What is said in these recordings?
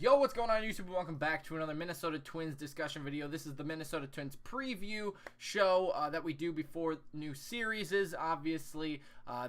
Yo, what's going on YouTube? Welcome back to another Minnesota Twins discussion video. This is the Minnesota Twins preview show that we do before new series is. Obviously,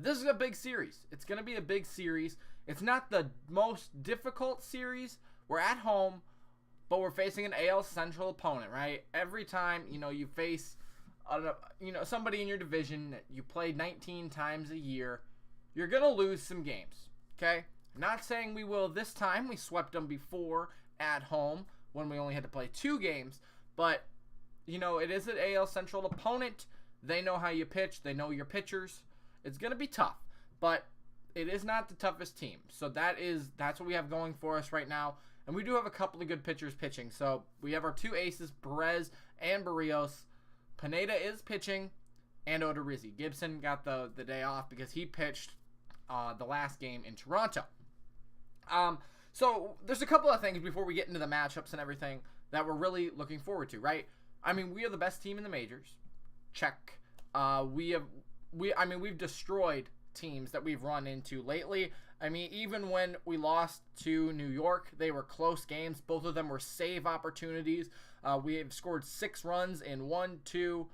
this is a big series. It's going to be a big series. It's not the most difficult series. We're at home, but we're facing an AL Central opponent, right? Every time, you face, somebody in your division that you play 19 times a year, you're going to lose some games, okay? Not saying we will this time. We swept them before at home when we only had to play 2 games. But, it is an AL Central opponent. They know how you pitch. They know your pitchers. It's going to be tough. But it is not the toughest team. So that's what we have going for us right now. And we do have a couple of good pitchers pitching. So we have our 2 aces, Perez and Barrios. Pineda is pitching, and Odorizzi. Gibson got the day off because he pitched the last game in Toronto. So there's a couple of things before we get into the matchups and everything that we're really looking forward to, right? I mean, we are the best team in the majors. Check. We've destroyed teams that we've run into lately. I mean, even when we lost to New York, they were close games. Both of them were save opportunities. We have scored 6 runs in 1, 2,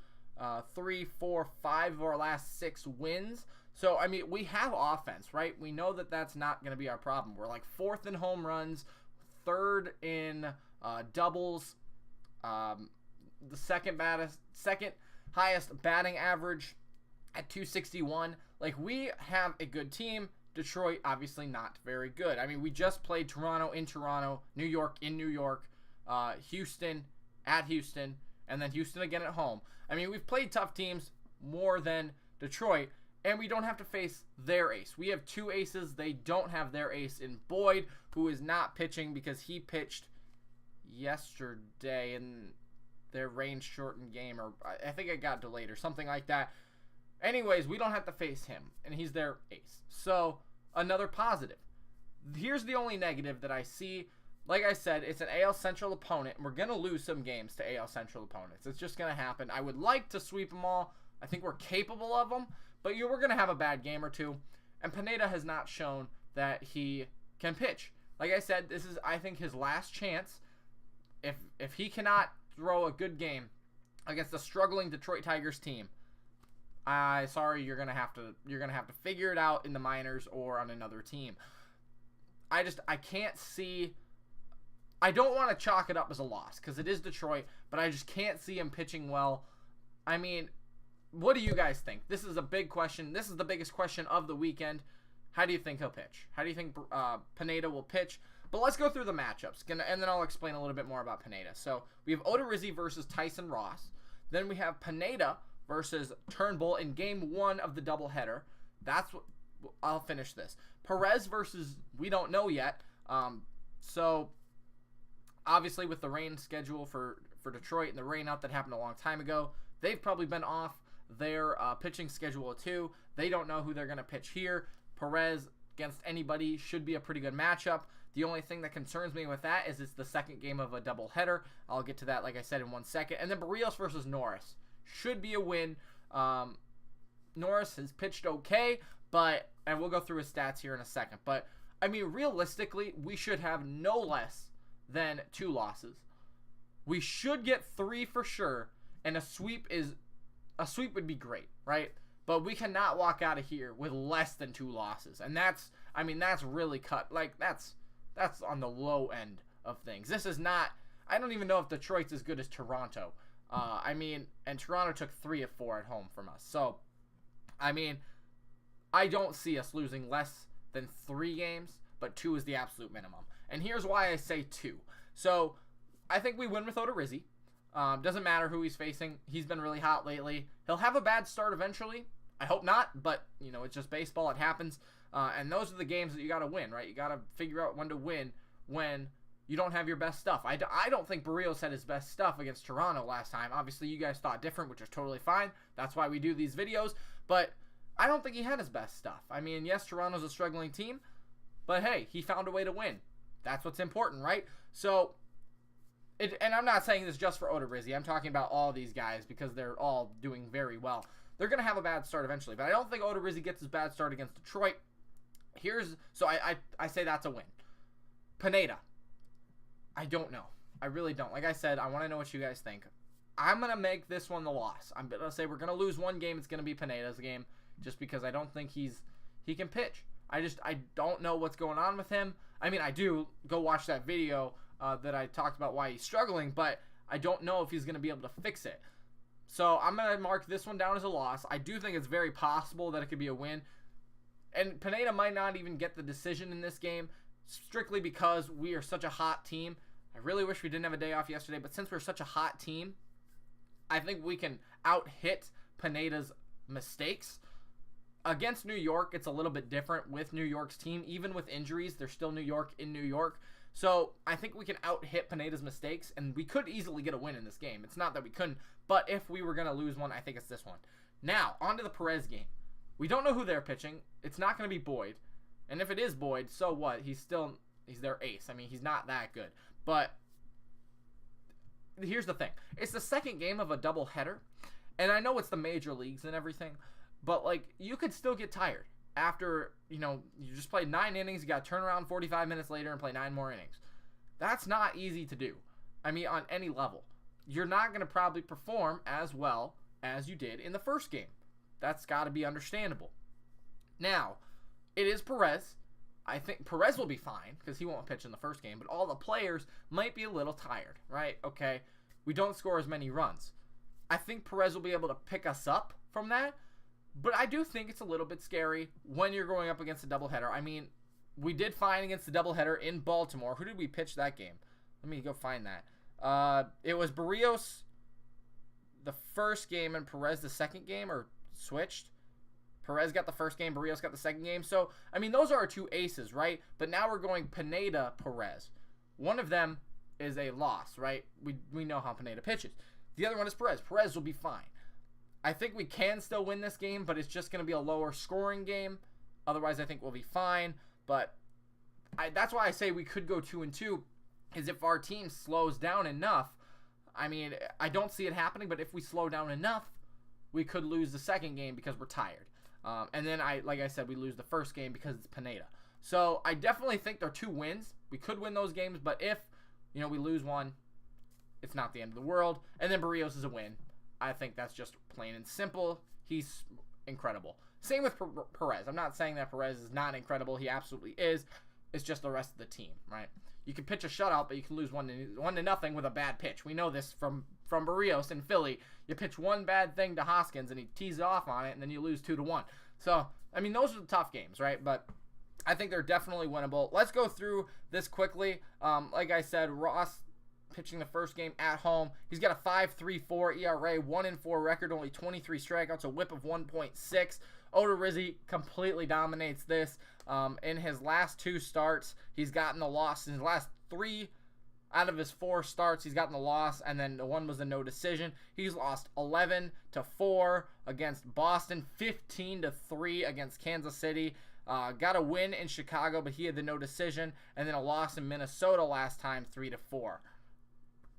3, 4, 5 of our last 6 wins. So, I mean, we have offense, right? We know that that's not going to be our problem. We're like 4th in home runs, 3rd in doubles, the second highest batting average at 261. Like, we have a good team. Detroit, obviously not very good. I mean, we just played Toronto in Toronto, New York in New York, Houston at Houston, and then Houston again at home. I mean, we've played tough teams more than Detroit, and we don't have to face their ace. We have 2 aces. They don't have their ace in Boyd, who is not pitching because he pitched yesterday in their range-shortened game, or I think it got delayed or something like that. Anyways, we don't have to face him, and he's their ace. So, another positive. Here's the only negative that I see. Like I said, it's an AL Central opponent, and we're going to lose some games to AL Central opponents. It's just going to happen. I would like to sweep them all. I think we're capable of them, but we're going to have a bad game or 2. And Pineda has not shown that he can pitch. Like I said, this is, I think, his last chance. If he cannot throw a good game against a struggling Detroit Tigers team, sorry, you're gonna have to figure it out in the minors or on another team. I can't see. I don't want to chalk it up as a loss because it is Detroit, but I just can't see him pitching well. I mean, what do you guys think? This is a big question. This is the biggest question of the weekend. How do you think he'll pitch? How do you think Pineda will pitch? But let's go through the matchups, and then I'll explain a little bit more about Pineda. So we have Odorizzi versus Tyson Ross. Then we have Pineda versus Turnbull in game 1 of the doubleheader. That's what I'll finish this. Perez versus we don't know yet. So obviously with the rain schedule for Detroit and the rain out that happened a long time ago, they've probably been off their pitching schedule too. They don't know who they're going to pitch here. Perez against anybody should be a pretty good matchup. The only thing that concerns me with that is it's the second game of a doubleheader. I'll get to that, like I said, in 1 second. And then Barrios versus Norris should be a win. Norris has pitched okay, and we'll go through his stats here in a second. But, I mean, realistically, we should have no less than 2 losses. We should get 3 for sure, and a sweep would be great, right? But we cannot walk out of here with less than 2 losses. And that's really cut. Like, that's on the low end of things. This is not, I don't even know if Detroit's as good as Toronto. And Toronto took 3 of 4 at home from us. So, I mean, I don't see us losing less than 3 games, but 2 is the absolute minimum. And here's why I say 2. So, I think we win with Odorizzi. Doesn't matter who he's facing. He's been really hot lately. He'll have a bad start eventually. I hope not, but, it's just baseball. It happens. And those are the games that you got to win, right? You got to figure out when to win when you don't have your best stuff. I don't think Barrios had his best stuff against Toronto last time. Obviously, you guys thought different, which is totally fine. That's why we do these videos. But I don't think he had his best stuff. I mean, yes, Toronto's a struggling team, but hey, he found a way to win. That's what's important, right? So, and I'm not saying this just for Odorizzi. I'm talking about all these guys because they're all doing very well. They're going to have a bad start eventually, but I don't think Odorizzi gets his bad start against Detroit. So I say that's a win. Pineda. I don't know. I really don't. Like I said, I want to know what you guys think. I'm going to make this one the loss. I'm going to say we're going to lose one game. It's going to be Pineda's game just because I don't think he can pitch. I don't know what's going on with him. I mean, I do. Go watch that video that I talked about why he's struggling, but I don't know if he's going to be able to fix it. So I'm going to mark this one down as a loss. I do think it's very possible that it could be a win. And Pineda might not even get the decision in this game strictly because we are such a hot team. I really wish we didn't have a day off yesterday, but since we're such a hot team, I think we can out-hit Pineda's mistakes. Against New York, it's a little bit different with New York's team. Even with injuries, they're still New York in New York. So I think we can out-hit Pineda's mistakes, and we could easily get a win in this game. It's not that we couldn't, but if we were going to lose one, I think it's this one. Now, on to the Perez game. We don't know who they're pitching. It's not going to be Boyd. And if it is Boyd, so what? He's their ace. I mean, he's not that good. But here's the thing. It's the second game of a doubleheader. And I know it's the major leagues and everything. But, like, you could still get tired after, you just played 9 innings. You got to turn around 45 minutes later and play 9 more innings. That's not easy to do. I mean, on any level. You're not going to probably perform as well as you did in the first game. That's got to be understandable. Now, it is Perez. I think Perez will be fine because he won't pitch in the first game, but all the players might be a little tired, right? Okay, we don't score as many runs. I think Perez will be able to pick us up from that, but I do think it's a little bit scary when you're going up against a doubleheader. I mean, we did fine against the doubleheader in Baltimore. Who did we pitch that game? Let me go find that. It was Barrios the first game and Perez the second game, or switched. Perez got the first game, Barrios got the second game. So, I mean, those are our two aces, right? But now we're going Pineda, Perez. One of them is a loss, right? We know how Pineda pitches. The other one is Perez. Perez will be fine. I think we can still win this game, but it's just going to be a lower scoring game. Otherwise, I think we'll be fine. But that's why I say we could go 2-2, is if our team slows down enough. I mean, I don't see it happening, but if we slow down enough, we could lose the second game because we're tired. And then, like I said, we lose the first game because it's Pineda. So I definitely think they're 2 wins. We could win those games, but if, we lose one, it's not the end of the world. And then Barrios is a win. I think that's just plain and simple. He's incredible. Same with Perez. I'm not saying that Perez is not incredible. He absolutely is. It's just the rest of the team, right? You can pitch a shutout, but you can lose 1-0 with a bad pitch. We know this from Barrios in Philly. You pitch one bad thing to Hoskins, and he tees off on it, and then you lose 2-1. So, I mean, those are the tough games, right? But I think they're definitely winnable. Let's go through this quickly. Like I said, Ross pitching the first game at home. He's got a 5.34 ERA, 1-4 record, only 23 strikeouts, a whip of 1.6. Odorizzi completely dominates this. In his last 2 starts, he's gotten the loss. In his last 3 out of his 4 starts, he's gotten the loss, and then the one was a no decision. He's lost 11-4 against Boston, 15-3 against Kansas City. Got a win in Chicago, but he had the no decision, and then a loss in Minnesota last time, 3-4.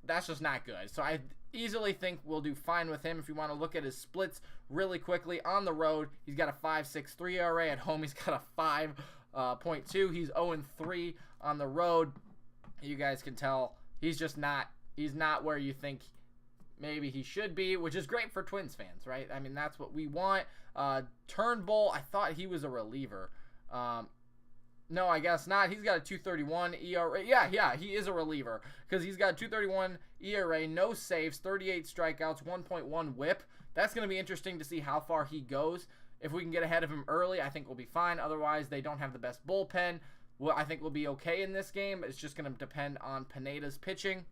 That's just not good. So I easily think we'll do fine with him. If you want to look at his splits really quickly, on the road, he's got a 5.63 ERA. At home, he's got a 5.2. He's 0-3 on the road. You guys can tell he's not where you think maybe he should be, which is great for Twins fans, right? I mean, that's what we want. Turnbull, I thought he was a reliever. No, I guess not. He's got a 2.31 ERA. Yeah, he is a reliever because he's got a 2.31 ERA, no saves, 38 strikeouts, 1.1 whip. That's going to be interesting to see how far he goes. If we can get ahead of him early, I think we'll be fine. Otherwise, they don't have the best bullpen. Well, I think we'll be okay in this game. It's just going to depend on Pineda's pitching.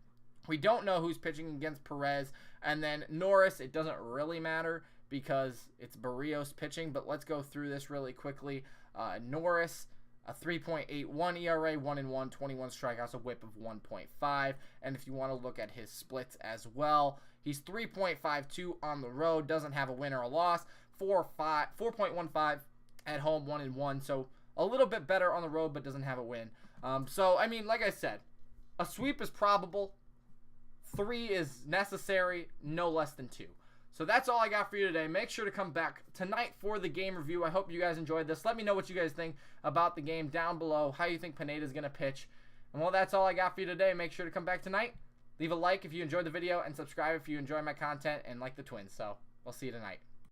We don't know who's pitching against Perez. And then Norris, it doesn't really matter because it's Barrios pitching. But let's go through this really quickly. Norris, a 3.81 ERA, 1-1, 21 strikeouts, a whip of 1.5. And if you want to look at his splits as well, he's 3.52 on the road, doesn't have a win or a loss, 4.15 at home, 1-1. So a little bit better on the road, but doesn't have a win. So, I mean, like I said, a sweep is probable. 3 is necessary, no less than 2. So that's all I got for you today. Make sure to come back tonight for the game review. I hope you guys enjoyed this. Let me know what you guys think about the game down below, how you think Pineda is going to pitch. And well, that's all I got for you today. Make sure to come back tonight. Leave a like if you enjoyed the video and subscribe if you enjoy my content and like the Twins. So we'll see you tonight.